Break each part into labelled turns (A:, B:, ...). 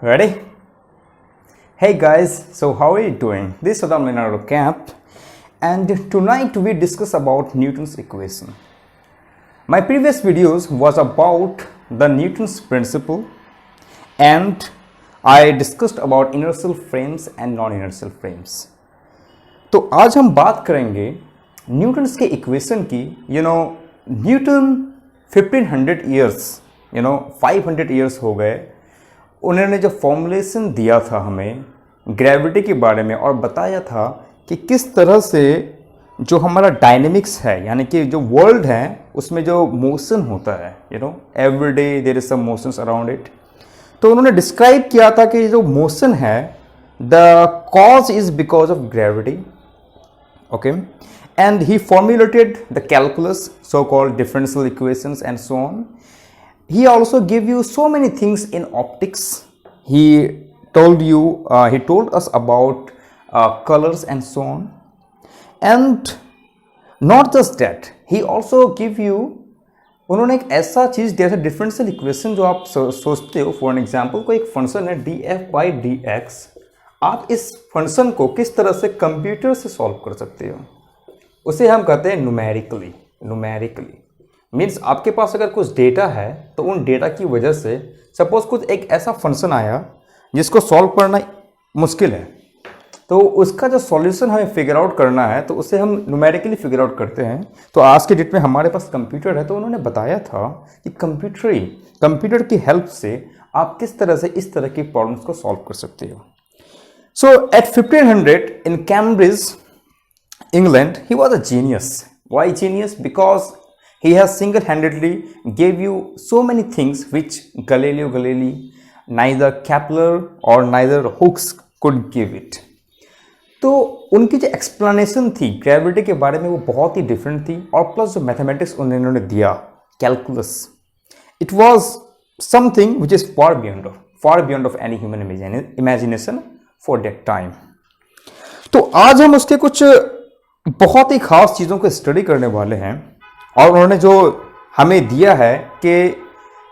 A: Ready? Hey guys, so how are you doing? This is Saddam Leonardo Camp, and tonight we discuss about Newton's equation. My previous videos was about the Newton's principle, and I discussed about inertial frames and non-inertial frames. तो आज हम बात करेंगे Newton's के equation की. Newton 1500 years 500 years हो गए. उन्होंने जो फॉर्मुलेशन दिया था हमें ग्रेविटी के बारे में और बताया था कि किस तरह से जो हमारा डायनेमिक्स है, यानी कि जो वर्ल्ड है उसमें जो मोशन होता है, every day there is some motions around it. तो उन्होंने डिस्क्राइब किया था कि जो मोशन है the cause is because of gravity. Okay, and he formulated the calculus, so-called differential equations and so on. He also gave you so many things in optics. He told us about colors and so on. And not just that, he also give you, उन्होंने एक ऐसा चीज़ दिया था differential equation जो आप सोचते हो. For example कोई एक फंक्शन है df/dx, आप इस फंक्शन को किस तरह से कंप्यूटर से सॉल्व कर सकते हो, उसे हम कहते हैं न्यूमेरिकली. मीन्स आपके पास अगर कुछ डेटा है तो उन डेटा की वजह से सपोज कुछ एक ऐसा फंक्शन आया जिसको सॉल्व करना मुश्किल है, तो उसका जो सॉल्यूशन हमें फिगर आउट करना है तो उसे हम न्यूमेरिकली फिगर आउट करते हैं. तो आज के डेट में हमारे पास कंप्यूटर है, तो उन्होंने बताया था कि कंप्यूटर की हेल्प से आप किस तरह से इस तरह की प्रॉब्लम्स को सॉल्व कर सकते हो. So at 1500 in Cambridge England, he was a genius. Why genius? Because he has single-handedly gave you so many things which Galileo Galilei, neither Kepler or neither Hooke could give it. तो उनकी जो explanation थी gravity के बारे में वो बहुत ही different थी, और प्लस जो मैथमेटिक्स उन्होंने दिया calculus, it was something which is far beyond of any human imagination for that time. तो आज हम उसके कुछ बहुत ही खास चीज़ों को स्टडी करने वाले हैं, और उन्होंने जो हमें दिया है कि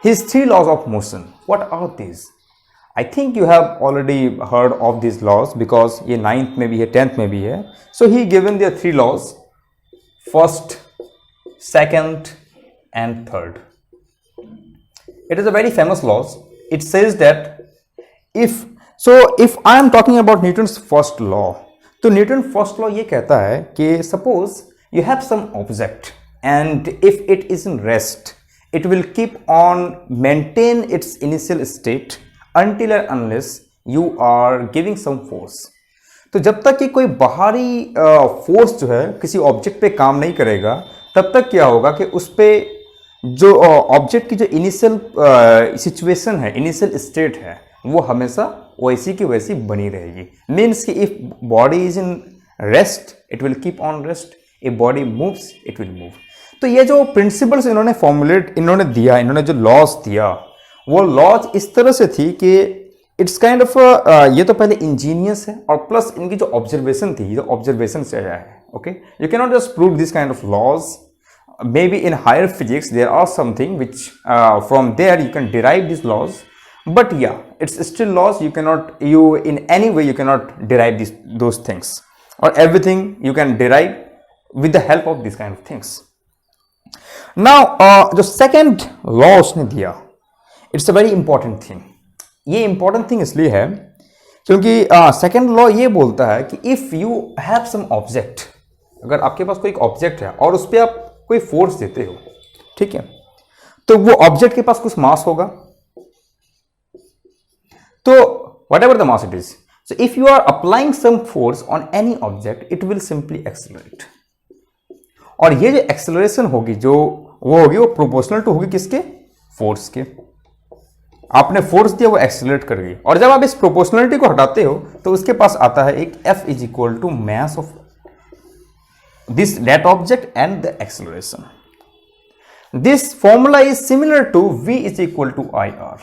A: his 3 laws of motion. What are these? I think you have already heard of these laws because ये 9th में भी है, 10th में भी है. So he given their 3 laws, first, second and third. It is a very famous laws. It says that if I am talking about Newton's first law, तो Newton first law ये कहता है कि suppose you have some object and if it is in rest it will keep on maintain its initial state until and unless you are giving some force. तो जब तक कि कोई बाहरी फोर्स जो है किसी ऑब्जेक्ट पे काम नहीं करेगा, तब तक क्या होगा कि उस पे जो ऑब्जेक्ट की जो इनिशियल सिचुएशन है, इनिशियल स्टेट है, वो हमेशा वैसी की वैसी बनी रहेगी. मीन्स कि if body is in rest it will keep on rest, if body moves it will move. तो ये जो प्रिंसिपल्स इन्होंने दिया, इन्होंने जो लॉज दिया, वो लॉज इस तरह से थी कि इट्स काइंड ऑफ ये तो पहले इंजीनियस है, और प्लस इनकी जो ऑब्जर्वेशन थी, जो ऑब्जर्वेशन से आया है. Okay, you can not just prove this kind of laws. maybe in higher physics there are something which from there you can derive these laws, but yeah, it's still laws. You in any way you cannot derive those things, or everything you can derive with the help of these kind of things. Now the second law उसने दिया, it's a very important thing. ये important thing इसलिए है क्योंकि second law ये बोलता है कि if you have some object, अगर आपके पास कोई एक ऑब्जेक्ट है और उस पर आप कोई फोर्स देते हो, ठीक है, तो वो ऑब्जेक्ट के पास कुछ मास होगा. तो whatever the mass it is, so if you are applying some force on any object it will simply accelerate. और ये जो एक्सेलरेशन होगी वो प्रोपोर्शनल टू होगी किसके? फोर्स के. आपने फोर्स दिया, वो एक्सेलरेट कर गई, और जब आप इस प्रोपोर्शनलिटी को हटाते हो तो उसके पास आता है एक F is equal to mass of that object and the acceleration. This formula is similar to V is equal to IR.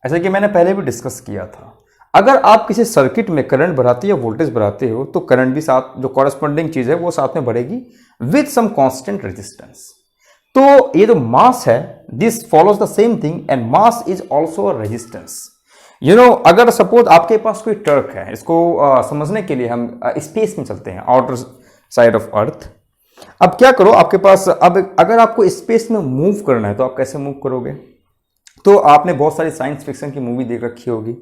A: ऐसा कि मैंने पहले भी डिस्कस किया था. अगर आप किसी सर्किट में करंट बढ़ाते हो या वोल्टेज बढ़ाते हो तो करंट भी साथ, जो कॉरेस्पॉन्डिंग चीज है वो साथ में बढ़ेगी विथ सम कांस्टेंट रेजिस्टेंस. तो ये जो मास है, this follows the same thing, and mass is also a resistance. अगर सपोज आपके पास कोई ट्रक है, इसको समझने के लिए हम स्पेस में चलते हैं, आउटर साइड ऑफ अर्थ। अब क्या करो, आपके पास अब अगर आपको स्पेस में मूव करना है तो आप कैसे मूव करोगे? तो आपने बहुत सारी साइंस फिक्शन की मूवी देख रखी होगी।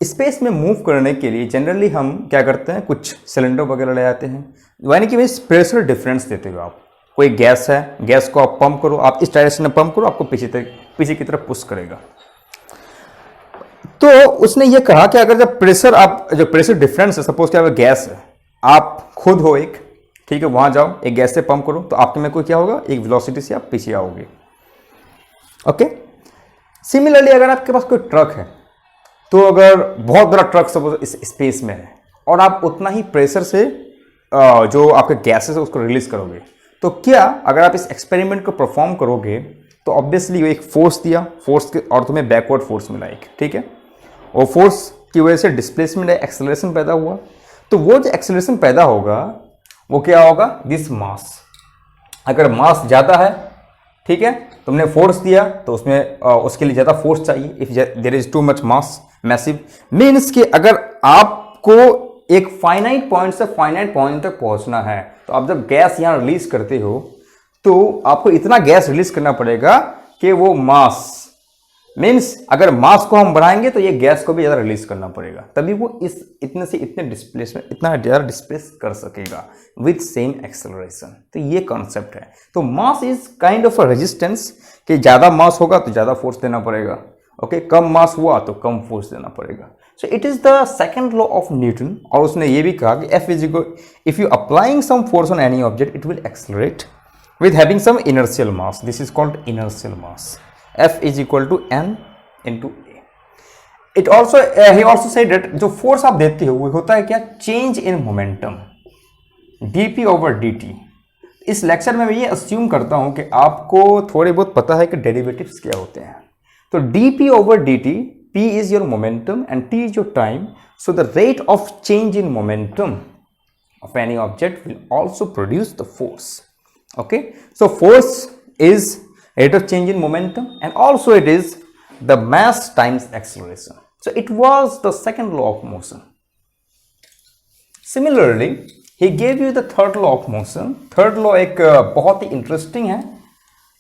A: स्पेस में मूव करने के लिए जनरली हम क्या करते हैं, कुछ सिलेंडर वगैरह ले आते हैं, यानी कि प्रेशर डिफरेंस देते हो आप। कोई गैस है, गैस को आप पंप करो, आप इस डायरेक्शन में पंप करो, आपको पीछे की तरफ पुश करेगा। तो उसने ये कहा कि अगर जब प्रेशर डिफरेंस है, सपोज क्या गैस है, आप खुद हो एक, ठीक है, वहां जाओ, एक गैस से पंप करो, तो आपके में कोई क्या होगा, एक वेलोसिटी से आप पीछे आओगे। ओके, सिमिलरली अगर आपके पास कोई ट्रक है, तो अगर बहुत बड़ा ट्रक सपोज इस स्पेस में है और आप उतना ही प्रेशर से जो आपके गैसेस है उसको रिलीज करोगे, तो क्या अगर आप इस एक्सपेरिमेंट को परफॉर्म करोगे तो ऑब्वियसली एक फोर्स दिया, फोर्स के और तुम्हें बैकवर्ड फोर्स मिला एक, ठीक है, और फोर्स की वजह से डिस्प्लेसमेंट है, एक्सेलरेशन पैदा हुआ। तो वो जो एक्सेलरेशन पैदा होगा वो क्या होगा, दिस मास। अगर मास ज़्यादा है, ठीक है, तुमने फोर्स दिया तो उसमें उसके लिए ज़्यादा फोर्स चाहिए। If there is too much mass, massive, means कि अगर आपको एक फाइनाइट पॉइंट से फाइनाइट पॉइंट तक पहुंचना है, तो आप जब गैस यहाँ रिलीज करते हो तो आपको इतना गैस रिलीज करना पड़ेगा कि वो मास, मीन्स अगर मास को हम बढ़ाएंगे तो ये गैस को भी ज़्यादा रिलीज करना पड़ेगा, तभी वो इस इतने से इतने डिस्प्लेसमेंट, इतना ज़्यादा डिस्प्लेस कर सकेगा विथ सेम एक्सेलरेशन। तो ये कॉन्सेप्ट है। तो mass is kind of a resistance, कि ज़्यादा मास होगा तो ज़्यादा फोर्स देना पड़ेगा, ओके, कम मास हुआ तो कम फोर्स देना पड़ेगा। So it is the second law of Newton. और उसने ये भी कहा कि F is equal, if you applying some force on any object it will accelerate with having some inertial mass. This is called inertial mass. F is equal to n into a. It also he also said that जो force आप देते हो वो होता है क्या, change in momentum, dp over dt। इस lecture में मैं ये अस्यूम करता हूं कि आपको थोड़े बहुत पता है कि डेरिवेटिव्स क्या होते हैं। तो dp over dt, p is your momentum and t is your time, so the rate of change in momentum of any object will also produce the force. Okay, so force is rate of change in momentum and also it is the mass times acceleration. So it was the second law of motion. Similarly, he gave you the third law of motion. Third law एक बहुत ही interesting है।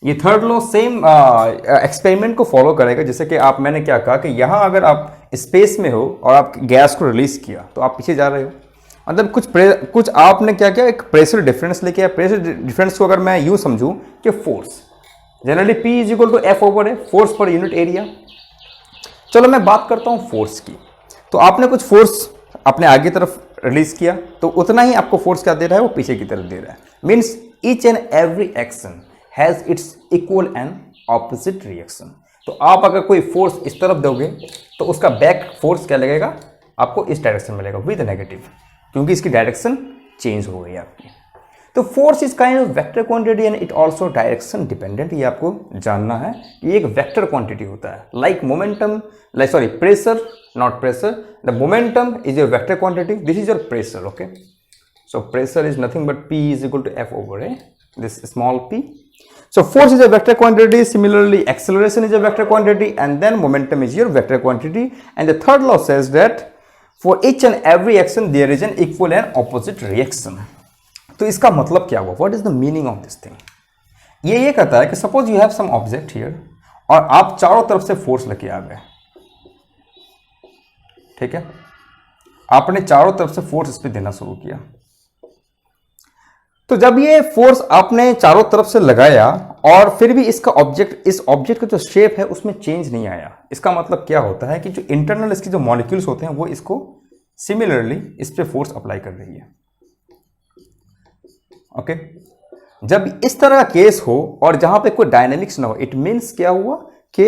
A: ये third law same experiment को follow करेगा। जैसे कि आप, मैंने क्या कहा कि यहाँ अगर आप स्पेस में हो और आप गैस को रिलीज किया तो आप पीछे जा रहे हो, मतलब कुछ आपने क्या किया, एक प्रेशर डिफरेंस लेके आया। प्रेशर डिफरेंस को अगर मैं यूं समझूं कि force, generally P is equal to F over है, फोर्स पर यूनिट एरिया। चलो मैं बात करता हूं फोर्स की। तो आपने कुछ फोर्स अपने आगे तरफ रिलीज किया तो उतना ही आपको फोर्स क्या दे रहा है, वो पीछे की तरफ दे रहा है। Means each and every action has its equal and opposite reaction. तो आप अगर कोई फोर्स इस तरफ दोगे तो उसका बैक फोर्स क्या लगेगा, आपको इस डायरेक्शन में लगेगा विद नेगेटिव, क्योंकि इसकी डायरेक्शन चेंज हो गई आपकी। तो force is kind of vector quantity and it also direction dependent. ये आपको जानना है, ये एक वेक्टर क्वांटिटी होता है, like momentum, like sorry pressure, not pressure, the momentum is your vector quantity, this is your pressure. Okay, so pressure is nothing but P is equal to F over A, this small p. So force is a vector quantity, similarly acceleration is a vector quantity, and then momentum is your vector quantity. And the third law says that for each and every action there is an equal and opposite reaction. तो इसका मतलब क्या हुआ, what is the meaning of this thing? ये कहता है कि suppose you have some object here और आप चारों तरफ से फोर्स लेके आ गए, ठीक है, आपने चारों तरफ से फोर्स इस पे देना शुरू किया। तो जब ये फोर्स आपने चारों तरफ से लगाया और फिर भी इसका ऑब्जेक्ट, इस ऑब्जेक्ट का जो शेप है उसमें चेंज नहीं आया, इसका मतलब क्या होता है कि जो इंटरनल इसके जो मॉलिक्यूल्स होते हैं वो इसको सिमिलरली इस पे फोर्स अप्लाई कर रही है। ओके, जब इस तरह का केस हो और जहां पे कोई डायनेमिक्स ना हो, इट मीन्स क्या हुआ कि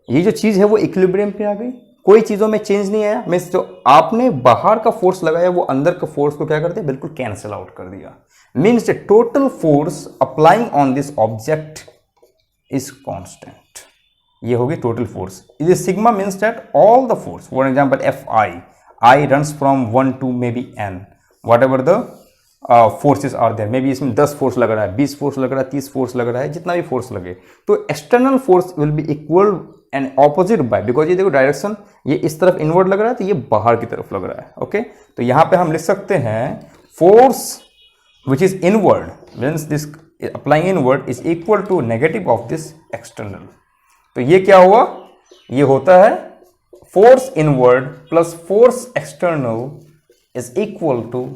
A: ये जो चीज है वो इक्विलिब्रियम पे आ गई, कोई चीजों में चेंज नहीं आया। मीन्स जो आपने बाहर का फोर्स लगाया वो अंदर का फोर्स को क्या कर दिया, बिल्कुल कैंसिल आउट कर दिया। Means the total force applying on this object is constant. ये होगी total force. Is sigma means that all the force, for example F I runs from 1 to maybe n, whatever the forces are there. Maybe इसमें 10 force लग रहा है, 20 force लग रहा है, 30 force लग रहा है, जितना भी फोर्स लगे, तो external force will be equal and opposite by, because ये देखो डायरेक्शन ये इस तरफ इनवर्ड लग रहा है तो ये बाहर की तरफ लग रहा है। ओके तो यहां पे हम लिख सकते हैं force which is inward means this applying inward is equal to negative of this external. तो ये क्या हुआ, ये होता है force inward plus force external is equal to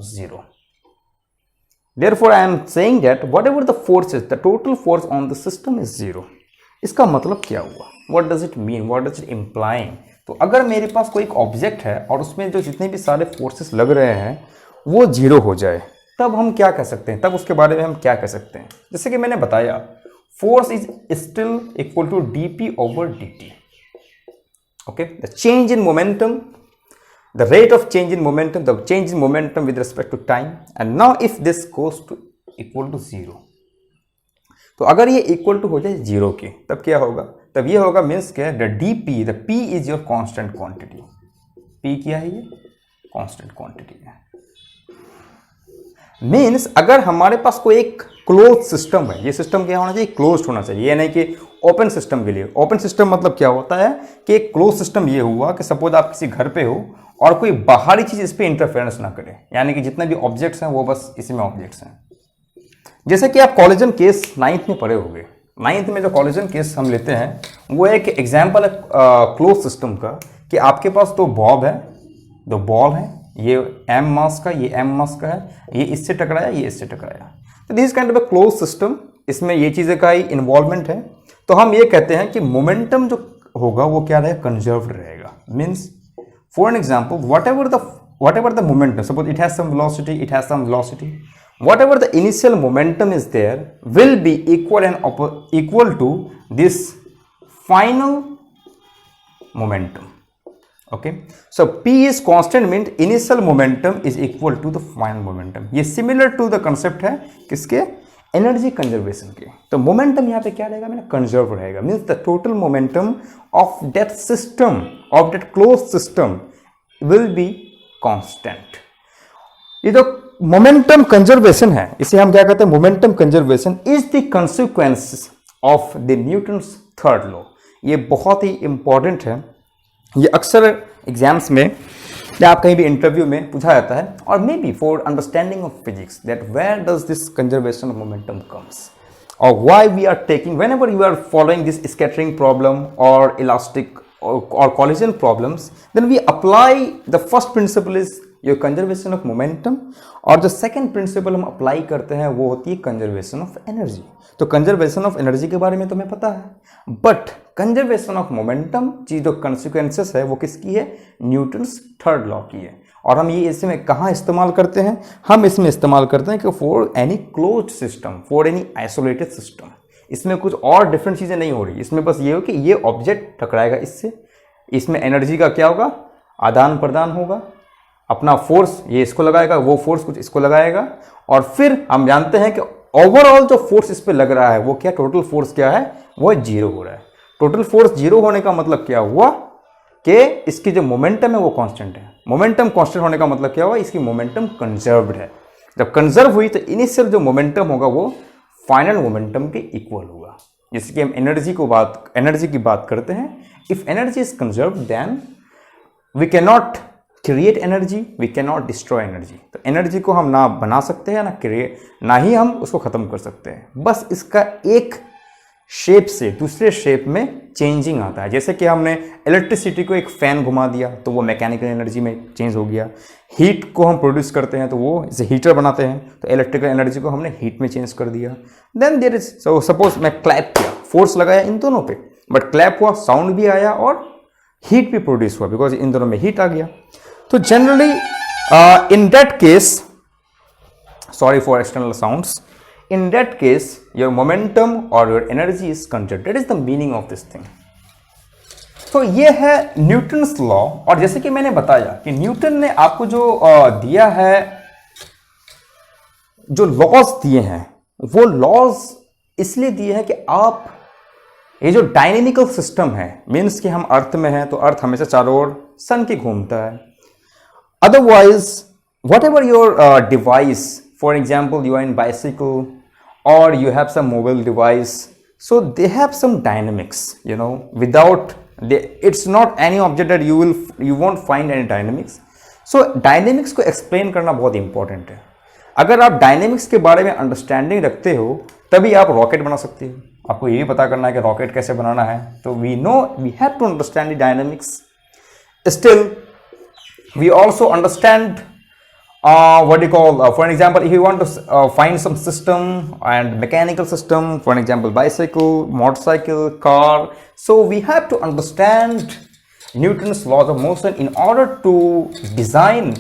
A: 0। Therefore, I am saying that whatever the force is, the total force on the system is 0. इसका मतलब क्या हुआ, what does it mean, what does it implying? तो अगर मेरे पास कोई एक object है और उसमें जो जितने भी सारे फोर्सेस लग रहे हैं वो 0 हो जाए, तब हम क्या कह सकते हैं, तब उसके बारे में हम क्या कह सकते हैं। जैसे कि मैंने बताया force is still equal to dp over dt. Okay, the change in momentum, the rate of change in momentum, the change in momentum with respect to time, and now if this goes to equal to 0, तो अगर ये equal to हो जाए 0 के, तब क्या होगा, तब ये होगा मीन्स क्या, the dp, the p is your constant quantity. p क्या है, ये कांस्टेंट क्वांटिटी है। मीन्स अगर हमारे पास कोई एक क्लोज सिस्टम है, ये सिस्टम क्या होना चाहिए, क्लोज होना चाहिए, ये नहीं कि ओपन सिस्टम के लिए। ओपन सिस्टम मतलब क्या होता है कि एक क्लोज सिस्टम ये हुआ कि सपोज आप किसी घर पे हो और कोई बाहरी चीज इस पे इंटरफेरेंस ना करे, यानी कि जितने भी ऑब्जेक्ट्स हैं वो बस इसी में ऑब्जेक्ट्स हैं। जैसे कि आप कॉलिजन केस 9th में पढ़े होंगे। 9th में जो कॉलिजन केस हम लेते हैं वो एक एग्जाम्पल है क्लोज सिस्टम का, कि आपके पास दो बॉब है, दो बॉल है, ये m मास का, ये m मास का है, ये इससे टकराया, ये इससे टकराया। तो this kind of a close system, इसमें ये चीज़ें का ही इन्वॉल्वमेंट है। तो हम ये कहते हैं कि मोमेंटम जो होगा वो क्या रहेगा, कंजर्व्ड रहेगा। Means for an example whatever the momentum, suppose it has some velocity, whatever the initial momentum is there will be equal to this final momentum. Okay, so p is constant means initial momentum is equal to the final momentum. ये similar to the concept है किसके, energy conservation के। तो momentum यहाँ पे क्या रहेगा, मैंने कंजर्व रहेगा, means the total momentum of that system, of that close system will be constant. ये जो मोमेंटम कंजर्वेशन है इसे हम क्या कहते हैं, momentum conservation is the consequence of the Newton's third law. ये बहुत ही इंपॉर्टेंट है, ये अक्सर एग्जाम्स में या आप कहीं भी इंटरव्यू में पूछा जाता है, और maybe for understanding of physics that where does this conservation of momentum comes, और why we are taking whenever you are following this scattering problem और elastic or collision problems, then we apply the first principle is your conservation of momentum, और जो second principle हम apply करते हैं वो होती है conservation of energy। तो conservation of energy के बारे में तुम्हें पता है, but conservation of momentum की जो consequences है वो किसकी है, न्यूटन्स थर्ड लॉ की है। और हम ये इसमें कहाँ इस्तेमाल करते हैं, हम इसमें इस्तेमाल करते हैं कि for any closed system, for any isolated system. इसमें कुछ और डिफरेंट चीज़ें नहीं हो रही, इसमें बस ये हो कि ये ऑब्जेक्ट टकराएगा इससे, इसमें एनर्जी का क्या होगा, आदान प्रदान होगा, अपना फोर्स ये इसको लगाएगा, वो फोर्स कुछ इसको लगाएगा, और फिर हम जानते हैं कि ओवरऑल जो फोर्स इस पर लग रहा है वो क्या, टोटल फोर्स क्या है, वो 0 हो रहा है। टोटल फोर्स 0 होने का मतलब क्या हुआ कि इसकी जो मोमेंटम है वो कांस्टेंट है। मोमेंटम कांस्टेंट होने का मतलब क्या हुआ, इसकी मोमेंटम कंजर्व्ड है। जब कंजर्व हुई तो इनिशियल जो मोमेंटम होगा वो फाइनल मोमेंटम के इक्वल होगा। जैसे कि हम एनर्जी की बात करते हैं, if energy is conserved then we can not create energy, we can not destroy energy. तो एनर्जी को हम ना बना सकते हैं ना ही हम उसको खत्म कर सकते हैं, बस इसका एक शेप से दूसरे शेप में चेंजिंग आता है। जैसे कि हमने इलेक्ट्रिसिटी को एक फैन घुमा दिया तो वो मैकेनिकल एनर्जी में चेंज हो गया, हीट को हम प्रोड्यूस करते हैं तो वो जैसे हीटर बनाते हैं तो इलेक्ट्रिकल एनर्जी को हमने हीट में चेंज कर दिया। Then there is, so suppose मैं क्लैप किया, फोर्स लगाया इन दोनों पे, बट क्लैप हुआ, साउंड भी आया और हीट भी प्रोड्यूस हुआ, बिकॉज इन दोनों में हीट आ गया। तो generally in that case, sorry for external sounds, in that case your momentum or your energy is conserved. That is the meaning of this thing. तो ये है न्यूटन्स लॉ। और जैसे कि मैंने बताया कि न्यूटन ने आपको जो दिया है, जो लॉज दिए हैं वो लॉज इसलिए दिए हैं कि आप ये जो डायनेमिकल सिस्टम है, मीन्स कि हम अर्थ में हैं तो अर्थ हमेशा चारों ओर सन की घूमता है। Otherwise what ever your device, for example you are in bicycle or you have some mobile device, So they have some dynamics, you know, without it's not any object that you won't find any dynamics. So dynamics को explain करना बहुत important है. अगर आप dynamics के बारे में understanding रखते हो तभी आप rocket बना सकते हो. आपको ये पता करना है कि rocket कैसे बनाना है. तो we have to understand the dynamics. Still we also understand what do you call, for an example, if you want to find some system and mechanical system, for an example, bicycle, motorcycle, car, so we have to understand Newton's laws of motion in order to design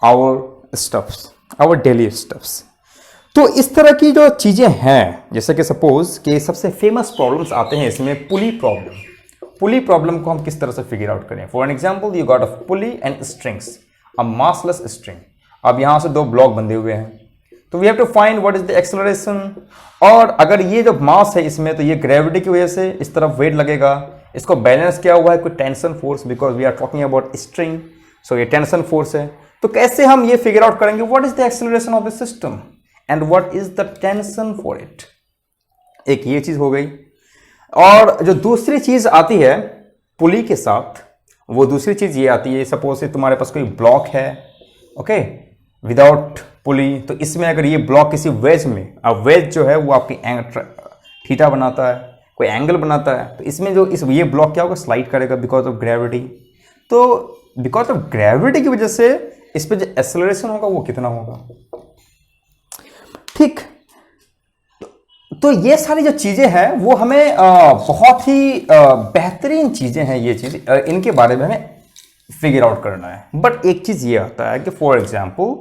A: our stuffs, our daily stuffs. तो इस तरह की जो चीज़ें हैं, जैसे कि suppose कि सबसे फेमस प्रॉब्लम्स आते हैं इसमें पुली प्रॉब्लम को हम किस तरह से फिगर आउट करें. For an example, you got a pulley and strings, a massless string. अब यहाँ से दो ब्लॉक बंधे हुए हैं, तो we have to find what is the acceleration. और अगर ये जो मास है इसमें, तो ये ग्रेविटी की वजह से इस तरफ वेट लगेगा. इसको बैलेंस किया हुआ है कोई tension force, because we are talking about string, so ये टेंशन फोर्स है. तो कैसे हम ये फिगर आउट करेंगे what is the acceleration of the system and what is the tension for it. एक ये चीज हो गई. और जो दूसरी चीज आती है पुली के साथ, वो दूसरी चीज ये आती है, सपोज से तुम्हारे पास कोई ब्लॉक है, ओके, विदाउट पुली. तो इसमें अगर ये ब्लॉक किसी वेज में, अब वेज जो है वो आपकी थीटा बनाता है, कोई एंगल बनाता है, तो इसमें जो ये ब्लॉक क्या होगा, स्लाइड करेगा बिकॉज ऑफ ग्रेविटी. तो बिकॉज ऑफ ग्रेविटी की वजह से इस पर जो एक्सेलरेशन होगा वो कितना होगा. ठीक. तो ये सारी जो चीजें हैं वो हमें बहुत ही बेहतरीन चीजें हैं. ये चीज इनके बारे में हमें फिगर आउट करना है. बट एक चीज ये आता है कि फॉर एग्जांपल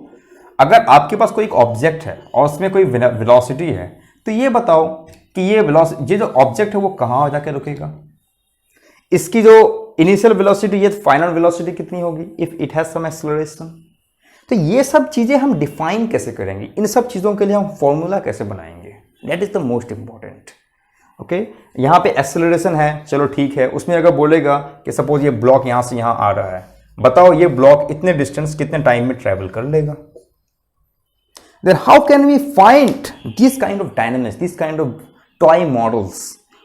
A: अगर आपके पास कोई एक ऑब्जेक्ट है और उसमें कोई वेलोसिटी है, तो ये बताओ कि ये जो ऑब्जेक्ट है वो कहाँ जाके रुकेगा. इसकी जो इनिशियल वेलोसिटी, ये फाइनल वेलोसिटी कितनी होगी if it has some acceleration. तो ये सब चीजें हम डिफाइन कैसे करेंगे, इन सब चीजों के लिए हम फॉर्मूला कैसे बनाएंगे, that is the most important. Okay, यहाँ पे एक्सेलरेशन है, चलो ठीक है. उसमें अगर बोलेगा कि सपोज ये ब्लॉक यहाँ से यहाँ आ रहा है, बताओ ये ब्लॉक इतने डिस्टेंस कितने टाइम में ट्रेवल कर लेगा. Then how can we find this kind of dynamics, this kind of toy models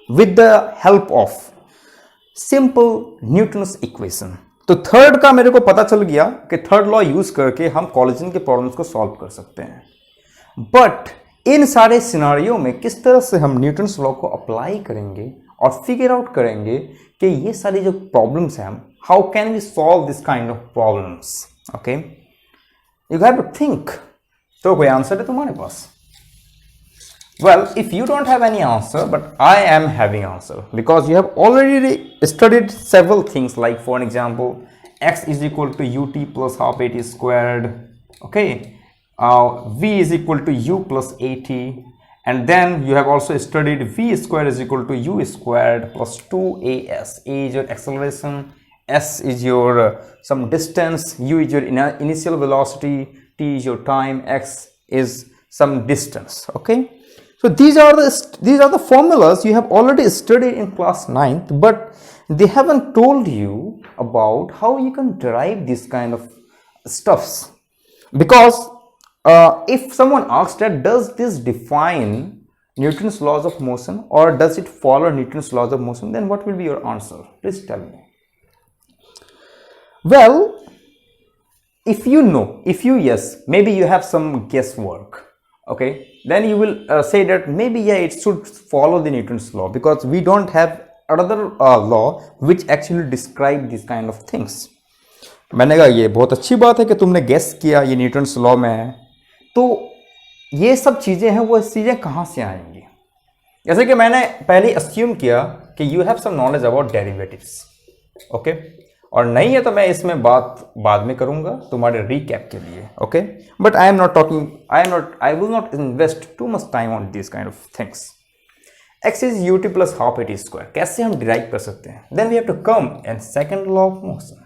A: with the help of simple Newton's equation. तो थर्ड का मेरे को पता चल गया कि थर्ड लॉ यूज करके हम कॉलिजन के प्रॉब्लम्स को सॉल्व कर सकते हैं. बट इन सारे सिनारियों में किस तरह से हम न्यूटन्स लॉ को अप्लाई करेंगे और फिगर आउट करेंगे कि ये सारी जो प्रॉब्लम्स हैं, हम how can we solve this kind of problems. Okay, you have to think. तो कोई आंसर है तुम्हारे पास? Well, if you don't have any answer, but I am having answer, because you have already studied several things, like for an example, x is equal to ut plus half at squared, okay, v is equal to u plus at, and then you have also studied v squared is equal to u squared plus 2as. A is your acceleration, s is your some distance, u is your initial velocity, t is your time, x is some distance. Okay, so these are the formulas you have already studied in class 9th, but they haven't told you about how you can derive this kind of stuffs. Because if someone asks that does this define Newton's laws of motion or does it follow Newton's laws of motion, then what will be your answer? Please tell me. Well, if you know, yes, maybe you have some guesswork. Okay, then you will say that maybe yeah, it should follow the Newton's law, because we don't have another law which actually describe this kind of things. मैंने कहा ये बहुत अच्छी बात है कि तुमने guess किया ये न्यूटन्स लॉ में है. तो ये सब चीजें हैं, वो चीजें कहाँ से आएंगी? जैसे कि मैंने पहले अस्यूम किया कि you have some knowledge about derivatives. Okay, और नहीं है तो मैं इसमें बात बाद में करूंगा तुम्हारे रिकैप के लिए. Okay, but I will not invest too much time on this kind of things. x is ut plus half at square, कैसे हम डिराइव कर सकते हैं? Then we have to come and second law of motion.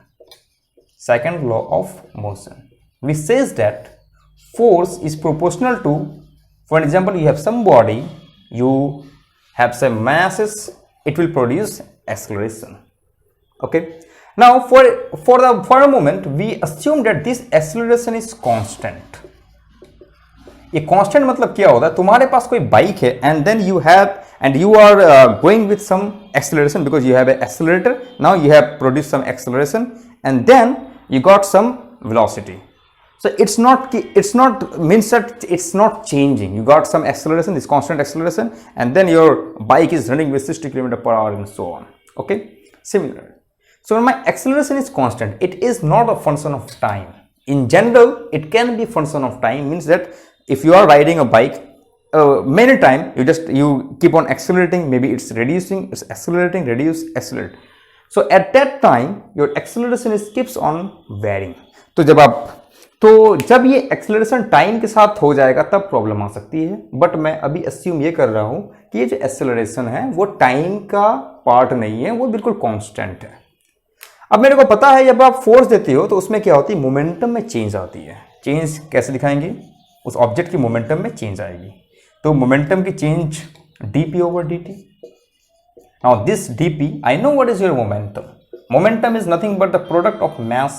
A: Second law of motion which says that force is proportional to, for example, you have some body, you have some masses, it will produce acceleration. Okay, now for a moment we assume that this acceleration is constant. ये constant मतलब क्या होता है, तुम्हारे पास कोई bike है and then you have and you are going with some acceleration because you have an accelerator. Now you have produced some acceleration and then you got some velocity. So it's not means that it's not changing. You got some acceleration, this constant acceleration, and then your bike is running with 60 km/h and so on. Okay, similar. So when my acceleration is constant, it is not a function of time. In general, it can be function of time, means that if you are riding a bike, many time you keep on accelerating, maybe it's reducing, it's accelerating, reduce, accelerate. So at that time your acceleration is keeps on varying. तो जब ये acceleration time के साथ हो जाएगा तब problem आ सकती है, बट मैं अभी अस्यूम ये कर रहा हूं कि ये जो acceleration है वो टाइम का पार्ट नहीं है, वो बिल्कुल कांस्टेंट है. अब मेरे को पता है जब आप फोर्स देते हो तो उसमें क्या होती है, मोमेंटम में चेंज आती है. चेंज कैसे दिखाएंगे, उस ऑब्जेक्ट की मोमेंटम में चेंज आएगी. तो मोमेंटम की change dp over dt. Now this dp, I know what is your momentum. Momentum is nothing but the product of mass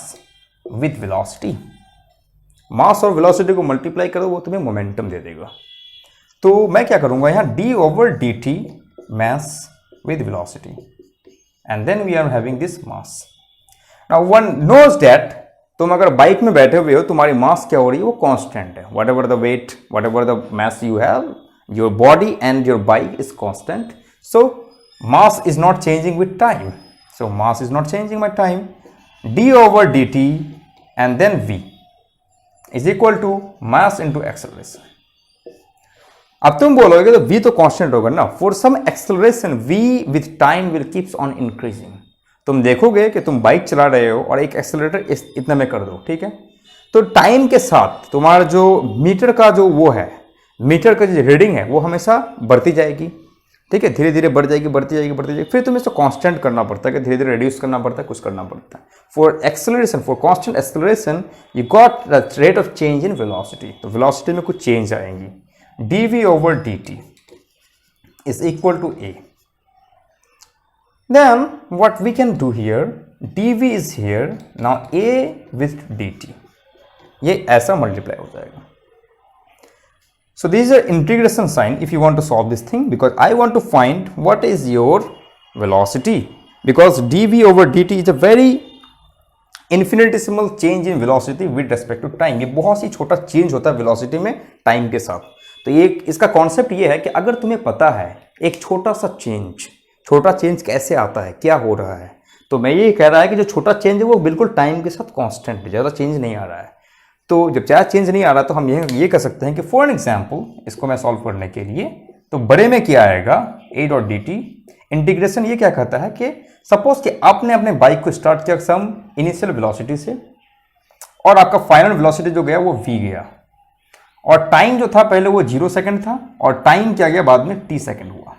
A: with velocity. मास और वेलोसिटी को मल्टीप्लाई करो वो तुम्हें मोमेंटम दे देगा. तो मैं क्या करूंगा यहाँ d over dt mass with velocity and then we are having this mass. Now one knows that तुम अगर बाइक में बैठे हुए हो तुम्हारी मास क्या हो रही है, वो कांस्टेंट है. Whatever the weight, whatever the mass you have, your body and your bike is constant. So mass is not changing with time. So mass is not changing with time. D over d t and then v is equal to mass into acceleration. अब तुम बोलोगे तो v तो constant होगा ना. For some acceleration v with time will keeps on increasing. तुम देखोगे कि तुम बाइक चला रहे हो और एक एक्सेलरेटर इतना में कर दो, ठीक है, तो टाइम के साथ तुम्हारा जो मीटर का जो वो है, मीटर का जो रीडिंग है वो हमेशा बढ़ती जाएगी. ठीक है, धीरे धीरे बढ़ जाएगी, बढ़ती जाएगी, बढ़ती जाएगी. फिर तुम्हें इसको कांस्टेंट करना पड़ता है कि धीरे धीरे रिड्यूस करना पड़ता है, कुछ करना पड़ता है. For acceleration, for constant acceleration you got the rate of change in velocity. तो वेलोसिटी में कुछ चेंज आएंगी. dv over dt is equal to a. Then what we can do here, dv is here, now a with dt, ये ऐसा multiply हो जाएगा. So this is an integration sign if you want to solve this thing, because I want to find what is your velocity, because dv over dt is a very infinitesimal change in velocity with respect to time. ये बहुत ही छोटा change होता है velocity में time के साथ. तो ये इसका कॉन्सेप्ट ये है कि अगर तुम्हें पता है एक छोटा चेंज कैसे आता है, क्या हो रहा है, तो मैं ये कह रहा है कि जो छोटा चेंज है वो बिल्कुल टाइम के साथ कांस्टेंट है, ज़्यादा चेंज नहीं आ रहा है. तो जब ज़्यादा चेंज नहीं आ रहा तो हम ये कर सकते हैं कि फॉर एग्जांपल इसको मैं सॉल्व करने के लिए, तो बड़े में क्या आएगा, a dot D T. Integration ये क्या कहता है कि सपोज कि आपने अपने बाइक को स्टार्ट किया सम इनिशियल वेलोसिटी से और आपका फाइनल वेलोसिटी जो गया वो v गया, और टाइम जो था पहले वो 0 सेकंड था और टाइम क्या गया बाद में t सेकंड हुआ.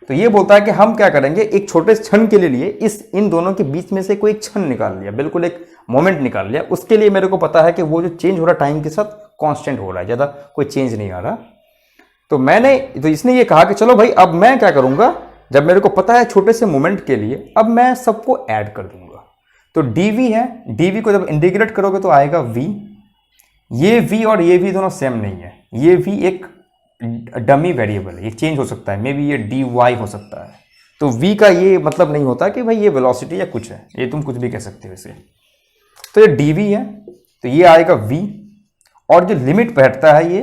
A: तो ये बोलता है कि हम क्या करेंगे, एक छोटे क्षण के लिए इन दोनों के बीच में से कोई एक क्षण निकाल लिया, बिल्कुल एक मोमेंट निकाल लिया. उसके लिए मेरे को पता है कि वो जो चेंज हो रहा है टाइम के साथ कांस्टेंट हो रहा है, ज़्यादा कोई चेंज नहीं आ रहा. तो इसने ये कहा कि चलो भाई अब मैं क्या करूँगा, जब मेरे को पता है छोटे से मोमेंट के लिए, अब मैं सबको ऐड कर दूंगा. तो dv है, dv को जब इंटीग्रेट करोगे तो आएगा v. ये v और ये v दोनों सेम नहीं है, ये v एक डमी वेरिएबल है, ये चेंज हो सकता है, मे बी ये dy हो सकता है. तो v का ये मतलब नहीं होता कि भाई ये वेलोसिटी या कुछ है, ये तुम कुछ भी कह सकते हो इसे. तो ये dv है, तो ये आएगा v, और जो लिमिट बैठता है ये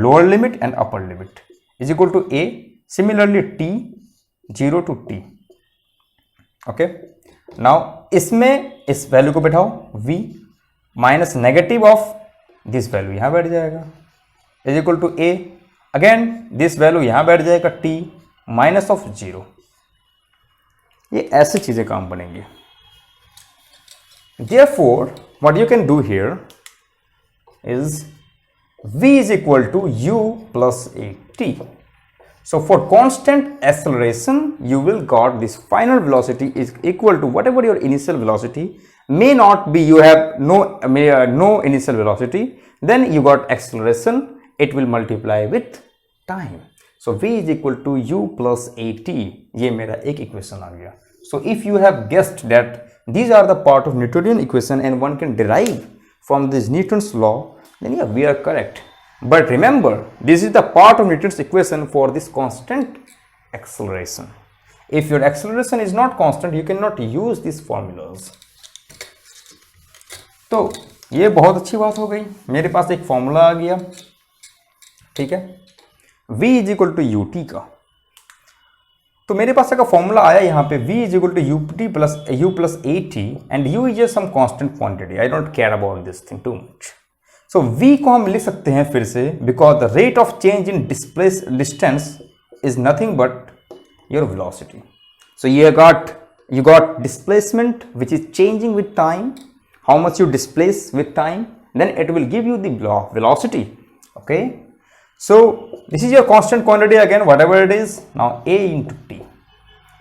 A: lower limit and upper limit is equal to a. Similarly t 0 to t. Okay, now इसमें इस वैल्यू को बैठाओ v minus negative of this value यहां बैठ जाएगा is equal to a. Again this value यहां बैठ जाएगा t माइनस ऑफ 0. ये ऐसे चीजें काम बनेंगी. Therefore what you can do here is v is equal to u plus at. So for constant acceleration you will got this final velocity is equal to whatever your initial velocity may not be, you have no initial velocity, then you got acceleration, it will multiply with time. So v is equal to u plus at. ये मेरा एक equation आ गया. So if you have guessed that these are the part of Newtonian equation and one can derive from this Newton's law, then yeah, we are correct. But remember, this is the part of Newton's equation for this constant acceleration. If your acceleration is not constant, you cannot use these formulas. तो ये बहुत अच्छी बात हो गई, मेरे पास एक formula आ गया, ठीक है, v is equal to u t का। तो मेरे पास अगर फॉर्मूला आया यहाँ पे v is equal to u plus a t and u is some constant quantity, I don't care about this thing too much. So v को हम लिख सकते हैं फिर से, because the rate of change in distance is nothing but your velocity. So you got displacement which is changing with time, how much you displace with time, then it will give you the velocity. Okay, so this is your constant quantity again, whatever it is. Now a into t,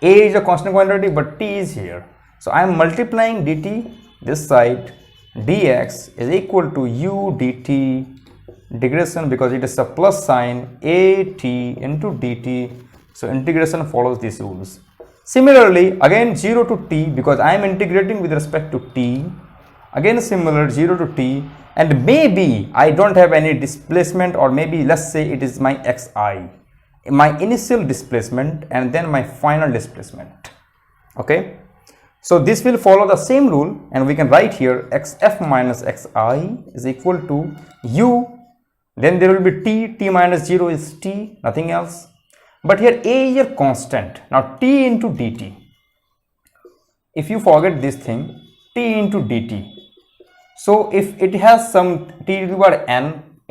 A: a is a constant quantity but t is here, so I am multiplying dt this side, dx is equal to u dt integration, because it is a plus sign, a t into dt, so integration follows these rules. Similarly again 0 to t, because I am integrating with respect to t, again similar 0 to t, and maybe I don't have any displacement, or maybe let's say it is my xi, my initial displacement and then my final displacement. Okay, so this will follow the same rule, and we can write here xf minus xi is equal to u, then there will be t minus 0 is t, nothing else. But here a is your constant. Now t into dt, if you forget this thing, t into dt, so if it has some t to the power n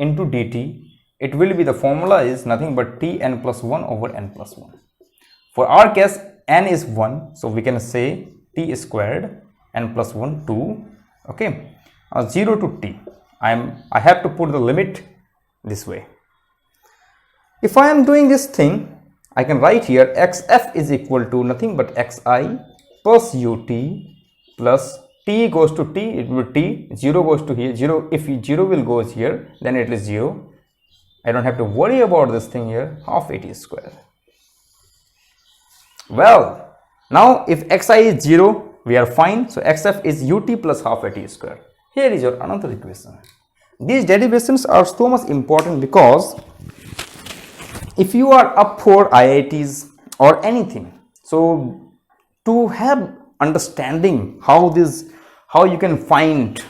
A: into dt, it will be, the formula is nothing but t n plus 1 over n plus 1. For our case n is 1, so we can say t squared n plus 1 2. Okay, 0 to t, I have to put the limit this way. If I am doing this thing, I can write here xf is equal to nothing but xi plus ut plus t goes to t, it will be t, 0 goes to here, 0, if 0 will goes here, then it is 0. I don't have to worry about this thing here, half at square. Well, now if xi is 0, we are fine, so xf is ut plus half at square. Here is your another equation. These derivations are so much important, because if you are up for IITs or anything, so to have understanding how you can find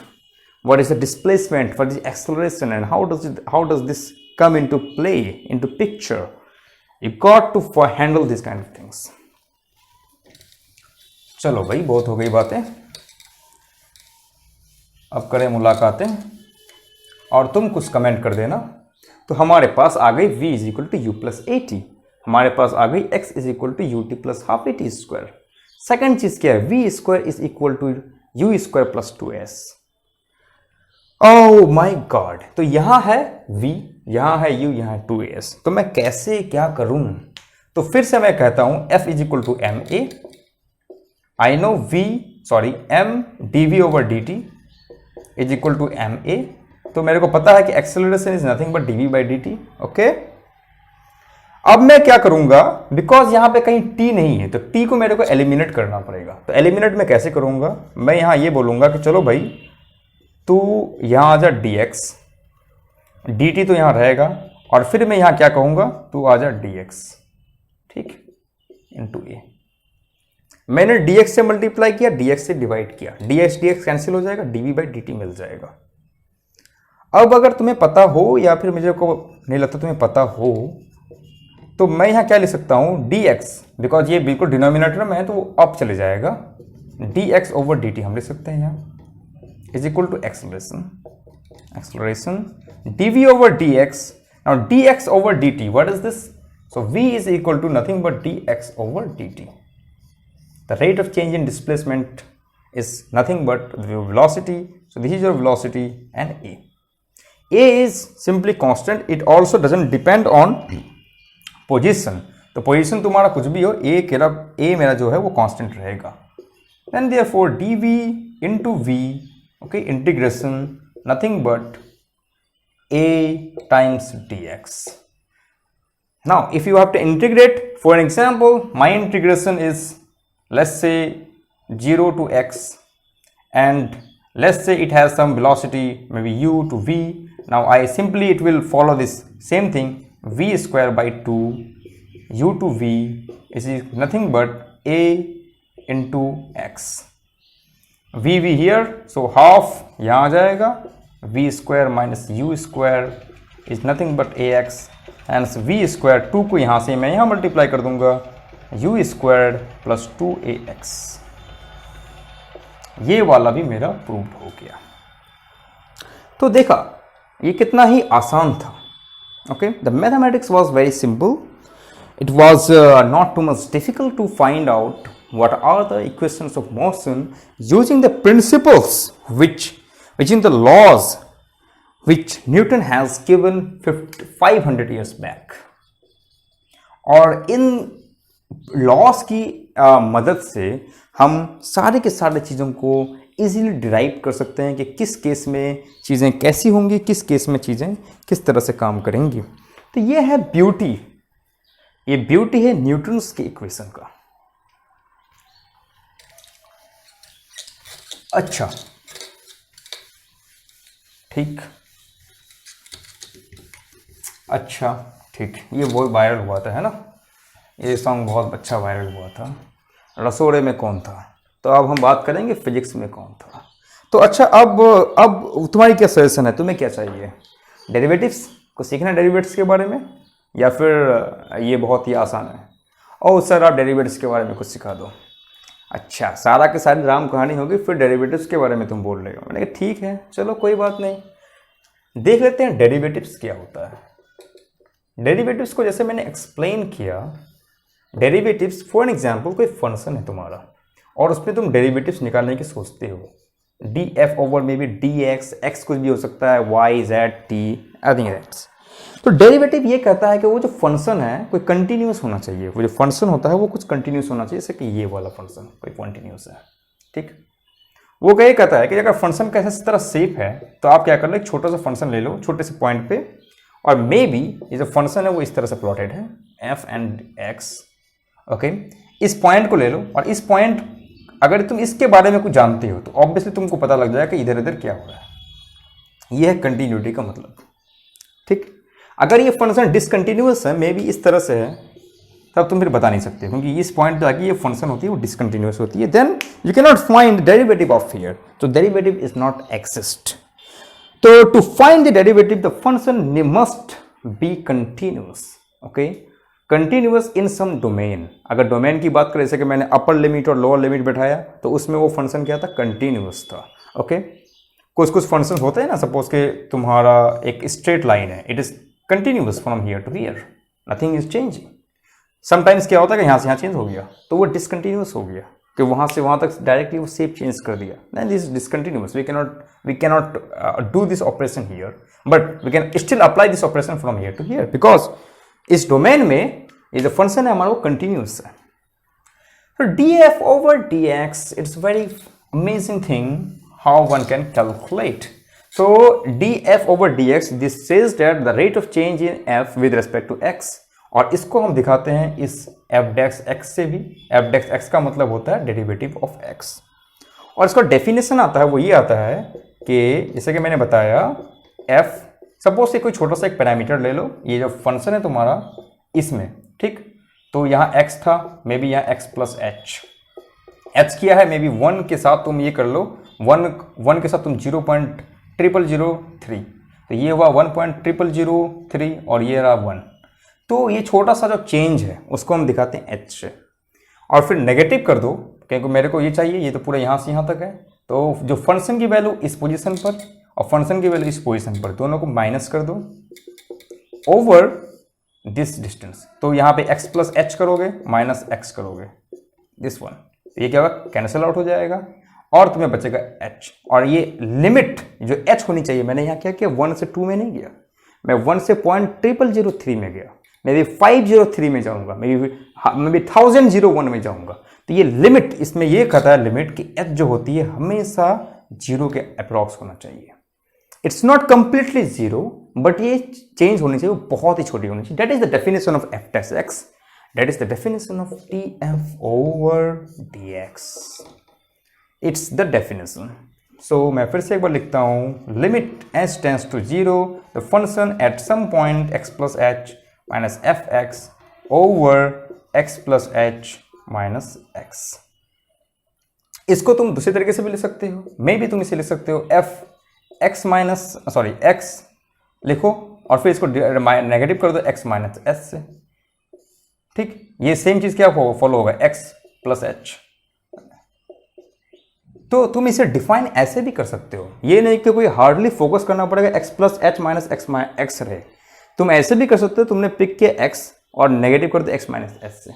A: what is the displacement, what is the acceleration, and how does this come into play, into picture, you got to handle these kind of things. चलो भाई, बहुत हो गई बातें, अब करें मुलाकातें, और तुम कुछ कमेंट कर देना। तो हमारे पास आ गई v is equal to u plus a t, हमारे पास आ गई x is equal to u t plus half a t square. Second चीज क्या है, v square is equal to u square plus 2s। Oh my God, तो यहां है v, यहां है u, यहां है 2s, तो मैं कैसे क्या करूं? तो फिर से मैं कहता हूं f is equal to m a, I know m dv over dt is equal to m a, तो मेरे को पता है कि acceleration is nothing but dv by dt। Okay, अब मैं क्या करूंगा, बिकॉज यहां पे कहीं t नहीं है, तो t को मेरे को एलिमिनेट करना पड़ेगा। तो एलिमिनेट मैं कैसे करूंगा, मैं यहां ये बोलूंगा कि चलो भाई तू यहां आ जा dx, dt तो यहां रहेगा, और फिर मैं यहां क्या कहूंगा, तू आ जा dx, ठीक, इनटू a। मैंने dx से मल्टीप्लाई किया, dx से डिवाइड किया, dx कैंसिल हो जाएगा, dv बाई dt मिल जाएगा। अब अगर तुम्हें पता हो, या फिर मुझे को नहीं लगता तुम्हें पता हो, तो मैं यहाँ क्या लिख सकता हूँ, dx, बिकॉज ये बिल्कुल डिनोमिनेटर में है तो वो अप चले जाएगा, dx ओवर dt हम लिख सकते हैं यहाँ, is equal to acceleration dv over dx। Now dx over dt, what is this? So v is equal to nothing but dx over dt। The rate of change in displacement is nothing but the velocity, so this is your velocity, and a is simply constant, it also doesn't depend on position। तो position तुम्हारा कुछ भी हो, a मेरा जो है वो constant रहेगा। then therefore dv into v, okay, integration nothing but a times dx। now if you have to integrate, for an example my integration is, let's say 0 to x, and let's say it has some velocity maybe u to v, now I simply it will follow this same thing, v square by 2 u to v is nothing but a into x, v here, so half यहाँ आ जाएगा, v square minus u square is nothing but ax, hence v square 2 को यहाँ से मैं यहाँ multiply कर दूंगा, u squared plus 2ax, ये वाला भी मेरा प्रूव हो गया। तो देखा ये कितना ही आसान था। Okay, the mathematics was very simple, it was not too much difficult to find out what are the equations of motion using the principles which in the laws which Newton has given 500 years back। और इन loss की मदद से हम सारे के सारे चीज़ों को इजीली डिराइव कर सकते हैं कि किस केस में चीज़ें कैसी होंगी, किस केस में चीज़ें किस तरह से काम करेंगी। तो ये है ब्यूटी, ये ब्यूटी है न्यूटन्स के इक्वेशन का। अच्छा ठीक, अच्छा ठीक, ये वो वायरल हुआ था है ना, ये सॉन्ग बहुत अच्छा वायरल हुआ था, रसोड़े में कौन था। तो अब हम बात करेंगे फिजिक्स में कौन था। तो अच्छा अब तुम्हारी क्या सजेशन है, तुम्हें क्या चाहिए, डेरिवेटिव्स को सीखना, डेरिवेटिव्स के बारे में, या फिर ये बहुत ही आसान है, और सर आप डेरिवेटिव्स के बारे में कुछ सिखा दो। अच्छा, सारा के सारी राम कहानी होगी, फिर डेरिवेटिव्स के बारे में तुम बोल रहे हो। मैंने कहा ठीक है, चलो कोई बात नहीं, देख लेते हैं डेरिवेटिव्स क्या होता है। डेरिवेटिव्स को जैसे मैंने एक्सप्लेन किया, डेरिवेटिव्स फॉर एन एग्जाम्पल कोई फंक्शन है तुम्हारा और उसमें तुम डेरिवेटिव्स निकालने की सोचते हो, d f over maybe d x, x कुछ भी हो सकता है, y z t anything that's. तो डेरिवेटिव ये कहता है कि वो जो फंक्शन है कोई कंटिन्यूस होना चाहिए, वो जो फंक्शन होता है वो कुछ कंटिन्यूस होना चाहिए, जैसे कि ये वाला फंक्शन कोई कंटिन्यूस है। ठीक, वो क्या कहता है कि अगर फंक्शन का इस तरह शेप है तो आप क्या कर लो, एक छोटा सा फंक्शन ले लो छोटे से पॉइंट पे, और मे बी ये जो फंक्शन है वो इस तरह से प्लॉटेड है एफ एंड एक्स। ओके, इस पॉइंट को ले लो, और इस पॉइंट अगर तुम इसके बारे में कुछ जानते हो तो ऑब्वियसली तुमको पता लग जाएगा कि इधर इधर क्या हो रहा है। ये है कंटिन्यूटी का मतलब। ठीक, अगर ये फंक्शन डिसकंटिन्यूअस है, मे बी इस तरह से है, तब तुम फिर बता नहीं सकते, क्योंकि इस पॉइंट पे आके ये फंक्शन होती है वो डिसकंटिन्यूअस होती है, then you can not find derivative of here, तो डेरिवेटिव इज नॉट एक्सिस्ट। तो to find the derivative the function must be continuous. Okay, continuous in some domain. अगर डोमेन की बात करें, जैसे कि मैंने अपर लिमिट और लोअर लिमिट बैठाया, तो उसमें वो फंक्शन क्या था, कंटिन्यूअस था। ओके, कुछ फंक्शन होते हैं ना, सपोज के तुम्हारा एक स्ट्रेट लाइन है, it is continuous from here to here, nothing is changing. Sometimes क्या होता है कि यहाँ से यहाँ चेंज हो गया, तो वो डिसकंटिन्यूअस हो गया, कि वहाँ से वहाँ तक डायरेक्टली वो शेप चेंज कर दिया, then this is discontinuous. We can not do this operation here, but we can still apply this operation from here to here, because इस डोमेन में ये जो फंक्शन है हमारा वो कंटिन्यूअस है। तो D f over d x, it's very amazing thing how one can calculate. So df over dx, this says that the rate of change in f with respect to x, और इसको हम दिखाते हैं इस f dash x से भी। f dash x का मतलब होता है डेरिवेटिव ऑफ x, और इसका डेफिनेशन आता है, वो ये आता है कि जैसे कि मैंने बताया f, सपोज से कोई छोटा सा एक पैरामीटर ले लो, ये जो फंक्शन है तुम्हारा इसमें, ठीक, तो यहाँ x था, मे बी यहाँ x प्लस h किया है, मे बी 1 के साथ तुम ये कर लो, 1 के साथ तुम 0.0003, तो ये हुआ 1.0003 और ये रहा 1। तो ये छोटा सा जो चेंज है उसको हम दिखाते हैं h से, और फिर नेगेटिव कर दो, क्योंकि मेरे को ये चाहिए, ये तो पूरा यहाँ से यहाँ तक है, तो जो फंक्शन की वैल्यू इस पोजीशन पर और फंक्शन की वैल्यू इस पोजीशन पर, दोनों को माइनस कर दो ओवर दिस डिस्टेंस। तो यहाँ पे x प्लस h करोगे, माइनस x करोगे, दिस वन, ये क्या होगा, कैंसिल आउट हो जाएगा, और तुम्हें बचेगा h। और ये लिमिट जो h होनी चाहिए, मैंने यहाँ क्या किया, 1 से 2 में नहीं गया, मैं 1 से 0.0003 में गया, मैं भी 503 में जाऊँगा, मैं भी 1001 में जाऊँगा। तो ये लिमिट, इसमें ये कहता है लिमिट कि h जो होती है हमेशा 0 के अप्रॉक्स होना चाहिए। इट्स नॉट कंप्लीटली 0, बट ये चेंज होनी चाहिए, वो बहुत ही छोटी होनी चाहिए। That is the definition of f dash x, that is the definition of df over dx। It's the definition. So मैं फिर से एक बार लिखता हूँ, limit h tends to 0 the function at some point x plus h minus f x over x plus h minus x. इसको तुम दूसरे तरीके से भी लिख सकते हो, मे भी तुम इसे लिख सकते हो f x minus sorry x लिखो और फिर इसको नेगेटिव कर दो x माइनस एस से। ठीक, ये सेम चीज क्या फॉलो होगा, x प्लस एच। तो तुम इसे डिफाइन ऐसे भी कर सकते हो, ये नहीं कि कोई हार्डली फोकस करना पड़ेगा x plus h minus x रहे। तुम ऐसे भी कर सकते हो, तुमने पिक किया x और नेगेटिव कर दो x माइनस एच से,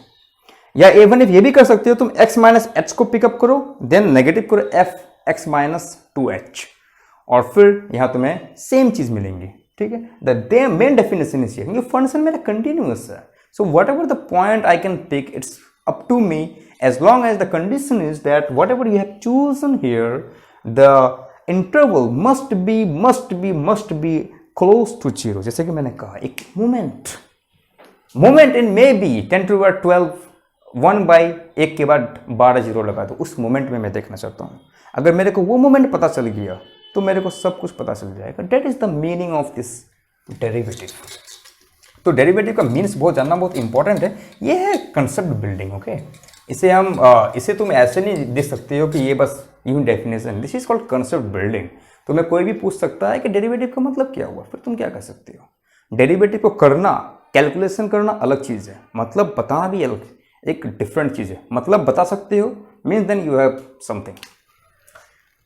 A: या इवन इफ ये भी कर सकते हो तुम x माइनस एच को पिकअप करो देन नेगेटिव करो f x माइनस 2h और फिर यहां तुम्हें सेम चीज मिलेंगी। ठीक है, द मेन डेफिनेशन इज ये फंक्शन मेरा कंटिन्यूअस है, so whatever the point I can pick it's up to me as long as the condition is that whatever you have chosen here the interval must be close to 0। जैसे कि मैंने कहा एक moment in may be 10 to the power 12 1 by 1 के बाद 12 zero लगा दो, उस मोमेंट में मैं देखना चाहता हूँ। अगर मेरे को वो मोमेंट पता चल गया तो मेरे को सब कुछ पता चल जाएगा। That is the meaning of this derivative. तो डेरिवेटिव का मीन्स बहुत जानना बहुत इंपॉर्टेंट है। ये है कंसेप्ट बिल्डिंग। ओके, इसे तुम ऐसे नहीं देख सकते हो कि ये बस यूं definition, this is called concept building. तुम्हें कोई भी पूछ सकता है कि डेरिवेटिव का मतलब क्या हुआ, फिर तुम क्या कर सकते हो। डेरिवेटिव को करना, कैलकुलेशन करना अलग चीज़ है, मतलब बताना भी अलग, एक डिफरेंट चीज़ है। मतलब बता सकते हो means then you have something.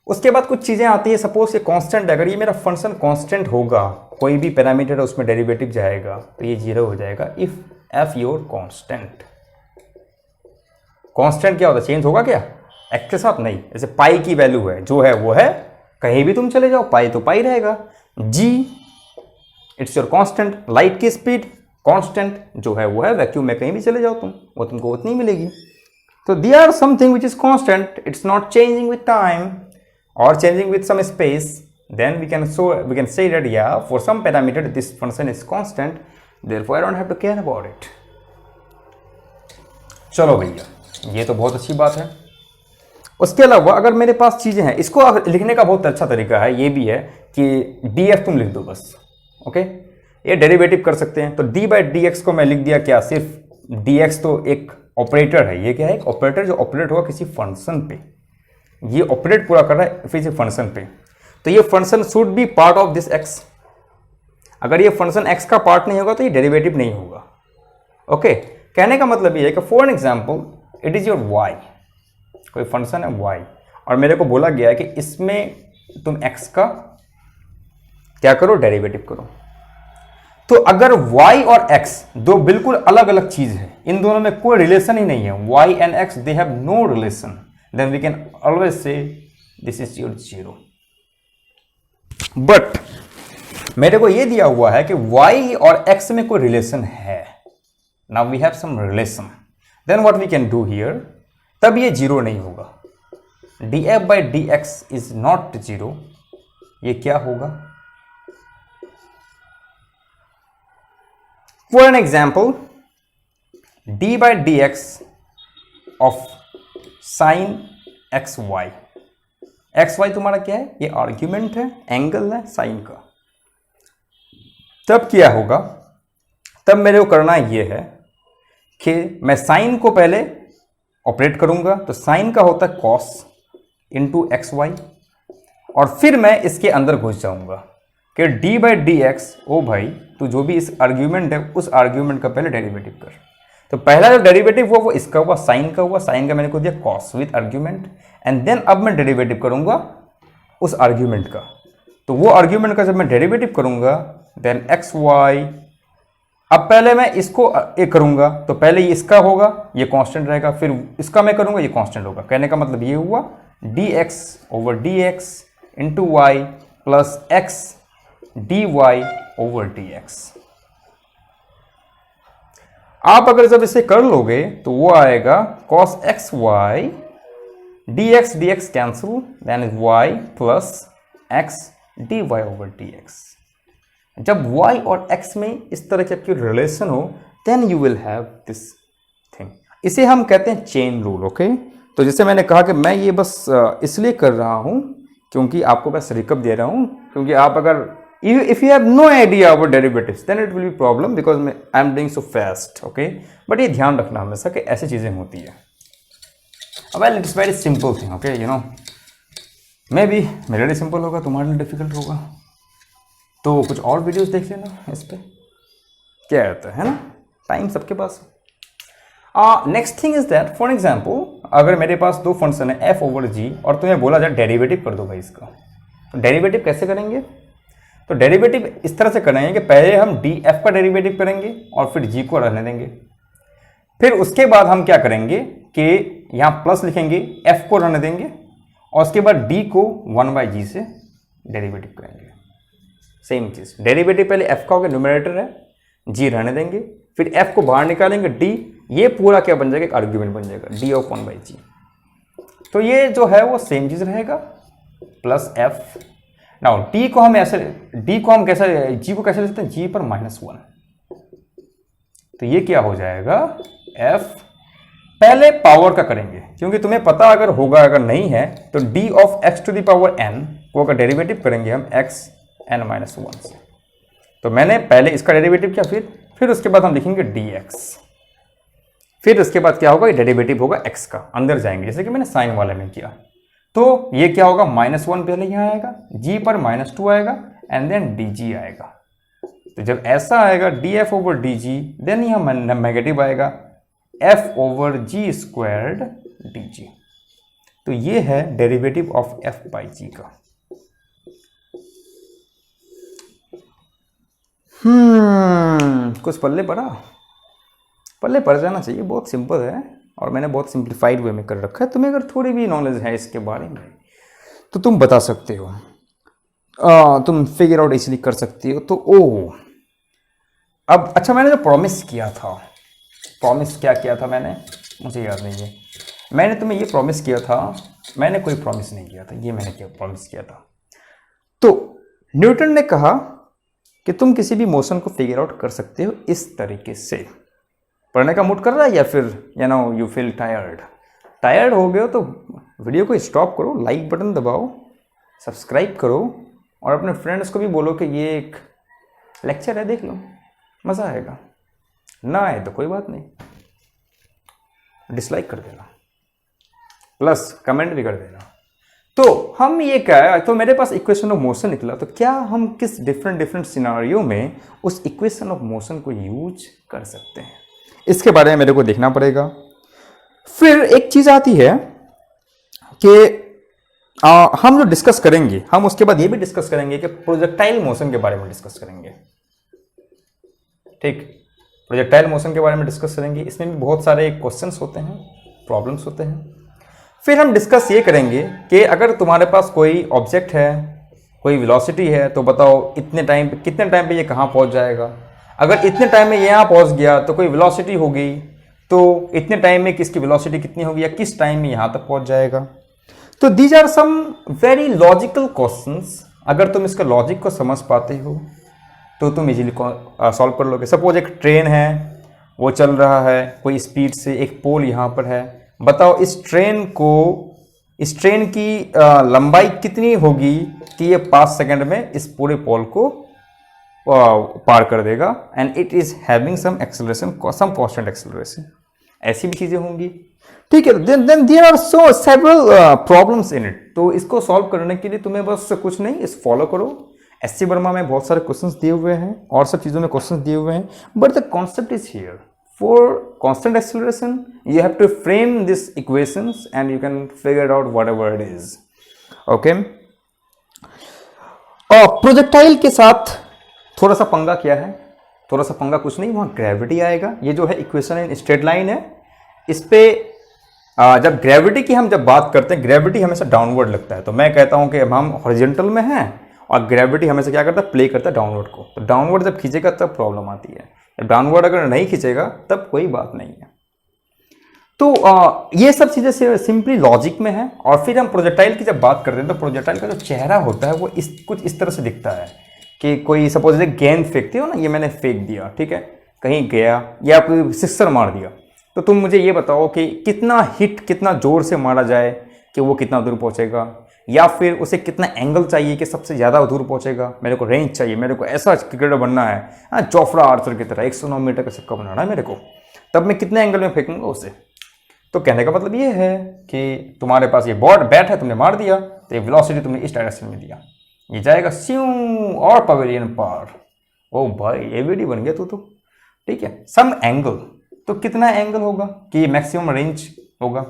A: उसके बाद कुछ चीज़ें आती है, सपोज ये कांस्टेंट, अगर ये मेरा फंक्शन कांस्टेंट होगा, कोई भी पैरामीटर है उसमें डेरिवेटिव जाएगा तो ये 0 हो जाएगा if F your constant. Constant क्या होता है, चेंज होगा क्या एक्स के साथ? नहीं। जैसे पाई की वैल्यू है, जो है वो है, कहीं भी तुम चले जाओ पाई तो पाई रहेगा। जी इट्स योर कांस्टेंट। लाइट की स्पीड कांस्टेंट, जो है वो है, वैक्यूम में कहीं भी चले जाओ तुम, वो तुमको उतनी मिलेगी। तो they are something which is constant, it's not changing with time or changing with some space, then we can say that yeah, for some parameter this function is constant, therefore I don't have to care about it। चलो भैया, ये तो बहुत अच्छी बात है। उसके अलावा अगर मेरे पास चीजें हैं, इसको लिखने का बहुत अच्छा तरीका है, ये भी है कि df तुम लिख दो बस। ओके, ये डेरिवेटिव कर सकते हैं। तो d by dx को मैं लिख दिया क्या, सिर्फ dx तो एक ऑपरेटर है। ये क्या है, एक ऑपरेटर जो ऑपरेट होगा किसी फंक्शन पे, ये ऑपरेट पूरा कर रहा है किसी फंक्शन पे। तो ये function should be part of this x। अगर ये फंक्शन x का पार्ट नहीं होगा तो ये डेरिवेटिव नहीं होगा। ओके, कहने का मतलब ये है कि for example it is your y, कोई फंक्शन है y और मेरे को बोला गया है कि इसमें तुम x का क्या करो, डेरिवेटिव करो। तो अगर y और x दो बिल्कुल अलग अलग चीज है, इन दोनों में कोई रिलेशन ही नहीं है, y and x they have no relation, then we can always say this is your 0। but मेरे को ये दिया हुआ है कि y और x में कोई रिलेशन है। now we have some relation, then what we can do here, तब ये 0 नहीं होगा। df by dx is not 0, ये क्या होगा? for an example, d by dx of sine x y तुम्हारा क्या है, ये आर्ग्यूमेंट है, एंगल है साइन का। तब क्या होगा, तब मेरे को करना ये है कि मैं साइन को पहले ऑपरेट करूंगा, तो साइन का होता है कॉस इंटू एक्स वाई, और फिर मैं इसके अंदर घुस जाऊंगा कि डी बाई डी एक्स, ओ भाई तो जो भी इस आर्ग्यूमेंट है उस आर्ग्यूमेंट का पहले डेरिवेटिव कर। तो पहला जो डेरिवेटिव हुआ वो इसका हुआ, साइन का हुआ, साइन का मैंने को दिया cos with argument, and then अब मैं डेरिवेटिव करूंगा उस आर्ग्यूमेंट का। तो वो आर्ग्यूमेंट का जब मैं डेरिवेटिव करूंगा देन एक्स वाई, अब पहले मैं इसको एक करूंगा तो पहले ये इसका होगा, ये कांस्टेंट रहेगा, फिर इसका मैं करूंगा, ये कांस्टेंट होगा। कहने का मतलब ये हुआ d x over d x into y plus x d y over d x. आप अगर जब इसे कर लोगे तो वो आएगा cos x y d x cancel, then is y plus x d y over d x. जब y और x में इस तरह की आपकी रिलेशन हो then you will have this thing. इसे हम कहते हैं चेन रूल। ओके, तो जैसे मैंने कहा कि मैं ये बस इसलिए कर रहा हूं क्योंकि आपको बस रिकअप दे रहा हूँ, क्योंकि आप अगर if you have no idea about derivatives then it will be problem because I am doing so fast, okay. But ये ध्यान रखना हमेशा कि ऐसी चीज़ें होती है। Well it's very simple thing, okay, you know, maybe मेरे लिए सिंपल होगा, तुम्हारे लिए डिफिकल्ट होगा, तो कुछ और वीडियोस देख लेना इस पर, क्या रहता है ना, टाइम सबके पास। Next thing is that for example अगर मेरे पास दो फंक्शन है f ओवर g और तुम्हें बोला जाए डेरिवेटिव कर दो भाई इसका, तो डेरिवेटिव कैसे करेंगे? तो डेरिवेटिव इस तरह से करेंगे कि पहले हम df का डेरिवेटिव करेंगे और फिर g को रहने देंगे, फिर उसके बाद हम क्या करेंगे कि यहाँ प्लस लिखेंगे, f को रहने देंगे और उसके बाद d को 1/g से डेरिवेटिव करेंगे। सेम चीज़, डेरिवेटिव पहले f का होगा, न्यूमरेटर है, g रहने देंगे, फिर f को बाहर निकालेंगे, d, ये पूरा क्या बन जाएगा, एक आर्ग्यूमेंट बन जाएगा d ऑफ 1/g। तो ये जो है वो सेम चीज़ रहेगा प्लस f। नाउ d को हम ऐसे, d को हम कैसे, g को कैसे लिखते हैं, g पर -1, तो ये क्या हो जाएगा f, पहले पावर का करेंगे क्योंकि तुम्हें पता अगर होगा, अगर नहीं है तो d of x to the power n को अगर डेरिवेटिव करेंगे हम x n-1 से, तो मैंने पहले इसका डेरिवेटिव किया, फिर उसके बाद हम लिखेंगे dx, फिर उसके बाद क्या होगा, ये डेरिवेटिव होगा x का, अंदर जाएंगे जैसे कि मैंने साइन वाले में किया, तो ये क्या होगा -1 पहले यहाँ आएगा, g पर -2 आएगा एंड देन dg आएगा। तो जब ऐसा आएगा df ओवर dg, देन यहाँ नेगेटिव आएगा f over g squared dg। तो ये है derivative of f by g का। कुछ पल्ले पड़ जाना चाहिए, बहुत सिंपल है और मैंने बहुत सिंप्लीफाइड वे में कर रखा है। तुम्हें अगर थोड़ी भी नॉलेज है इसके बारे में तो तुम बता सकते हो, तुम फिगर आउट इजीली कर सकती हो। तो अब अच्छा, मैंने जो प्रॉमिस किया था, प्रॉमिस क्या किया था मैंने, मुझे याद नहीं है, मैंने तुम्हें ये प्रॉमिस किया था, मैंने कोई प्रॉमिस नहीं किया था, ये मैंने क्या प्रॉमिस किया था। तो न्यूटन ने कहा कि तुम किसी भी मोशन को फिगर आउट कर सकते हो इस तरीके से। पढ़ने का मूड कर रहा है या फिर यू फील टायर्ड हो गए हो तो वीडियो को स्टॉप करो, लाइक बटन दबाओ, सब्सक्राइब करो और अपने फ्रेंड्स को भी बोलो कि ये एक लेक्चर है, देख लो, मज़ा आएगा। ना आए तो कोई बात नहीं, डिसलाइक कर देना, प्लस कमेंट भी कर देना। तो हम ये क्या है, तो मेरे पास इक्वेशन ऑफ मोशन निकला, तो क्या हम किस डिफरेंट सिनारियो में उस इक्वेशन ऑफ मोशन को यूज कर सकते हैं, इसके बारे में मेरे को देखना पड़ेगा। फिर एक चीज़ आती है कि हम जो डिस्कस करेंगे, हम उसके बाद ये भी डिस्कस करेंगे कि प्रोजेक्टाइल मोशन के बारे में डिस्कस करेंगे। ठीक, प्रोजेक्टाइल मोशन के बारे में डिस्कस करेंगे, इसमें भी बहुत सारे क्वेश्चंस होते हैं, प्रॉब्लम्स होते हैं। फिर हम डिस्कस ये करेंगे कि अगर तुम्हारे पास कोई ऑब्जेक्ट है, कोई वेलोसिटी है, तो बताओ इतने टाइम पे, कितने टाइम पे ये कहाँ पहुँच जाएगा। अगर इतने टाइम में यहाँ पहुँच गया तो कोई वेलोसिटी होगी, तो इतने टाइम में किसकी वेलोसिटी कितनी होगी या किस टाइम में यहाँ तक पहुँच जाएगा। तो these are some very logical questions. अगर तुम इसका लॉजिक को समझ पाते हो तो तुम इजीली सॉल्व कर लोगे। सपोज एक ट्रेन है, वो चल रहा है कोई स्पीड से, एक पोल यहाँ पर है, बताओ इस ट्रेन की लंबाई कितनी होगी कि ये 5 सेकंड में इस पूरे पोल को पार कर देगा, and it is having some acceleration, some constant acceleration. ऐसी भी चीजें होंगी, ठीक है। Then there are so several problems in it. तो इसको सॉल्व करने के लिए तुम्हें बस कुछ नहीं, इस फॉलो करो। एससी वर्मा में बहुत सारे क्वेश्चंस दिए हुए हैं और सब चीज़ों में क्वेश्चंस दिए हुए हैं, but the concept is here. For constant acceleration, you have to frame these equations and you can figure out whatever it is. Okay? और प्रोजेक्टाइल के साथ थोड़ा सा पंगा क्या है, थोड़ा सा पंगा कुछ नहीं, वहाँ ग्रेविटी आएगा। ये जो है इक्वेशन इन स्ट्रेट लाइन है, इस पे जब ग्रेविटी की हम जब बात करते हैं, ग्रेविटी हमेशा डाउनवर्ड लगता है, तो मैं कहता हूँ कि हम हॉरिजॉन्टल में हैं और ग्रेविटी हमेशा क्या करता है, प्ले करता है डाउनवर्ड को। तो डाउनवर्ड जब खींचेगा तब प्रॉब्लम आती है, डाउनवर्ड अगर नहीं खींचेगा तब कोई बात नहीं है। तो ये सब चीज़ें सिंपली लॉजिक में है। और फिर हम प्रोजेक्टाइल की जब बात करते हैं तो प्रोजेक्टाइल का जो चेहरा होता है वो कुछ इस तरह से दिखता है कि कोई सपोज एक गेंद फेंकते हो ना, ये मैंने फेंक दिया, ठीक है, कहीं गया या कोई सिक्सर मार दिया, तो तुम मुझे ये बताओ कि कितना हिट, कितना जोर से मारा जाए कि वो कितना दूर पहुँचेगा, या फिर उसे कितना एंगल चाहिए कि सबसे ज़्यादा दूर पहुंचेगा, मेरे को रेंज चाहिए, मेरे को ऐसा क्रिकेटर बनना है, हाँ जोफ्रा आर्चर की तरह 109 मीटर का छक्का बनाना है मेरे को, तब मैं कितने एंगल में फेंकूंगा उसे। तो कहने का मतलब ये है कि तुम्हारे पास ये बैट है, तुमने मार दिया तो ये वेलोसिटी तुमने इस डायरेक्शन में दिया, ये जाएगा स्यूं और पवेलियन पार। ओ भाई एवीडी बन गया तो ठीक है। सम एंगल, तो कितना एंगल होगा कि ये मैक्सिमम रेंज होगा,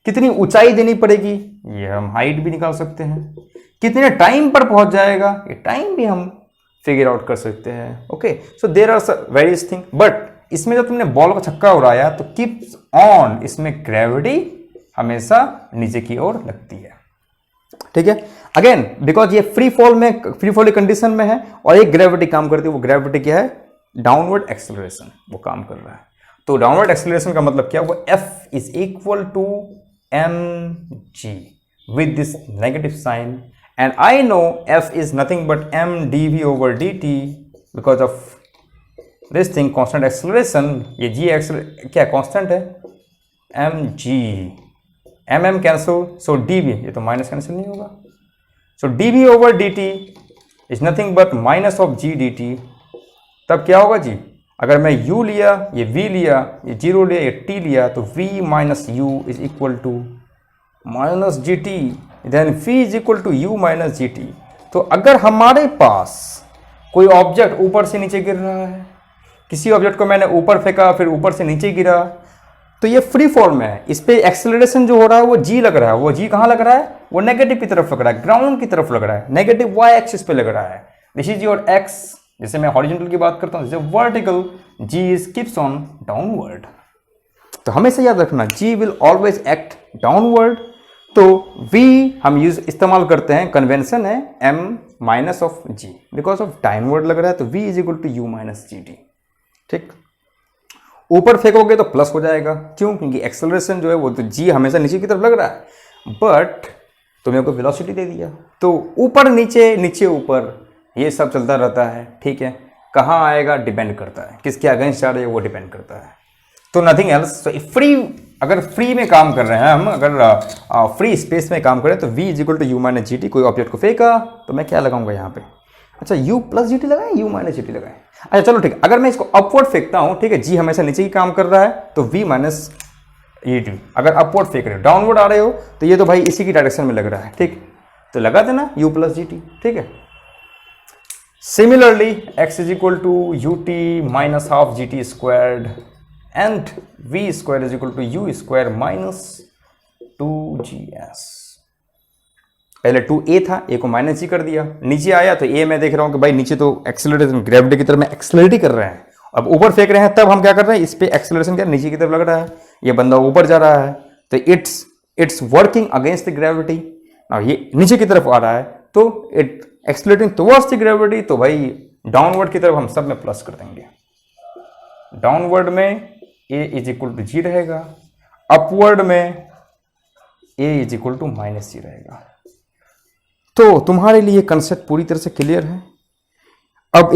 A: कितनी ऊंचाई देनी पड़ेगी ये हम हाइट भी निकाल सकते हैं, कितने टाइम पर पहुंच जाएगा ये टाइम भी हम फिगर आउट कर सकते हैं। Okay, so there are various thing, but इसमें जब तुमने बॉल का छक्का उड़ाया तो कीप्स ऑन, इसमें ग्रेविटी हमेशा नीचे की ओर लगती है, ठीक है। अगेन बिकॉज ये फ्री फॉल कंडीशन में है और एक ग्रेविटी काम करती है, वो ग्रेविटी क्या है, डाउनवर्ड एक्सेलरेशन, वो काम कर रहा है। तो डाउनवर्ड एक्सेलरेशन का मतलब क्या, वो F is equal to mg with this negative sign, and I know F is nothing but m dv over dt because of this thing, constant acceleration। ये g क्या constant है, mg, mm cancel, so dv, ये तो minus cancel नहीं होगा, so dv over dt is nothing but minus of g dt। तब क्या होगा जी, अगर मैं u लिया, ये v लिया, ये 0 लिया, ये t लिया, तो v माइनस u is equal to minus g t, then v is equal to u minus g t. तो अगर हमारे पास कोई ऑब्जेक्ट ऊपर से नीचे गिर रहा है, किसी ऑब्जेक्ट को मैंने ऊपर फेंका फिर ऊपर से नीचे गिरा, तो ये फ्री फॉर्म है, इस पे एक्सेलरेशन जो हो रहा है वो g लग रहा है, वो g कहाँ लग रहा है, वो नेगेटिव की तरफ लग रहा है, ग्राउंड की तरफ लग रहा है, नेगेटिव y एक्सिस पे लग रहा है। दिस इज योर x, जैसे मैं हॉरिजॉन्टल की बात करता हूँ, जैसे vertical g is keeps on downward. तो हमेशा याद रखना g will always act downward. तो v हम इस्तेमाल करते हैं, कन्वेंशन है m minus of g, because of downward लग रहा है तो v is equal to u minus g t, ठीक। ऊपर फेंकोगे तो प्लस हो जाएगा, क्यों, क्योंकि एक्सेलरेशन जो है वो तो g हमेशा नीचे की तरफ लग रहा है, बट तुमने को वेलोसिटी दे दिया तो ऊपर नीचे नीचे ऊपर ये सब चलता रहता है, ठीक है। कहाँ आएगा डिपेंड करता है, किसके अगेंस्ट आ रहे हैं वो डिपेंड करता है, तो नथिंग एल्स। तो फ्री, अगर फ्री में काम कर रहे हैं हम, अगर फ्री स्पेस में काम करें तो v is equal to u minus g t. कोई ऑब्जेक्ट को फेंका तो मैं क्या लगाऊंगा यहाँ पे, अच्छा u प्लस जी टी लगाए, u माइनस जी टी लगाए, अच्छा चलो ठीक है। अगर मैं इसको अपवर्ड फेंकता हूँ, ठीक है, g हमेशा नीचे ही काम कर रहा है तो v माइनस ई टी। अगर अपवर्ड फेंक रहे हो, डाउनवर्ड आ रहे हो, तो ये तो भाई इसी की डायरेक्शन में लग रहा है, ठीक, तो लगा देना u प्लस जी टी, ठीक है। Similarly, x is equal to ut minus half gt squared and v square is equal to u square minus 2gs। पहले 2a था, a को माइनस जी कर दिया, नीचे आया तो a मैं देख रहा हूं कि भाई नीचे तो एक्सेलरेशन ग्रेविटी की तरफ में एक्सेलरेट कर रहे हैं, अब ऊपर फेंक रहे हैं तब हम क्या कर रहे हैं, इस पे एक्सेलरेशन क्या नीचे की तरफ लग रहा है, ये बंदा ऊपर जा रहा है तो it's working against the gravity. अब ये नीचे की तरफ आ रहा है तो it accelerating towards the gravity, तो भाई डाउनवर्ड की तरफ हम सब में प्लस कर देंगे। डाउनवर्ड में a is equal to g रहेगा, अपवर्ड में a is equal to minus g रहेगा। तो तुम्हारे लिए कंसेप्ट पूरी तरह से क्लियर है। अब इस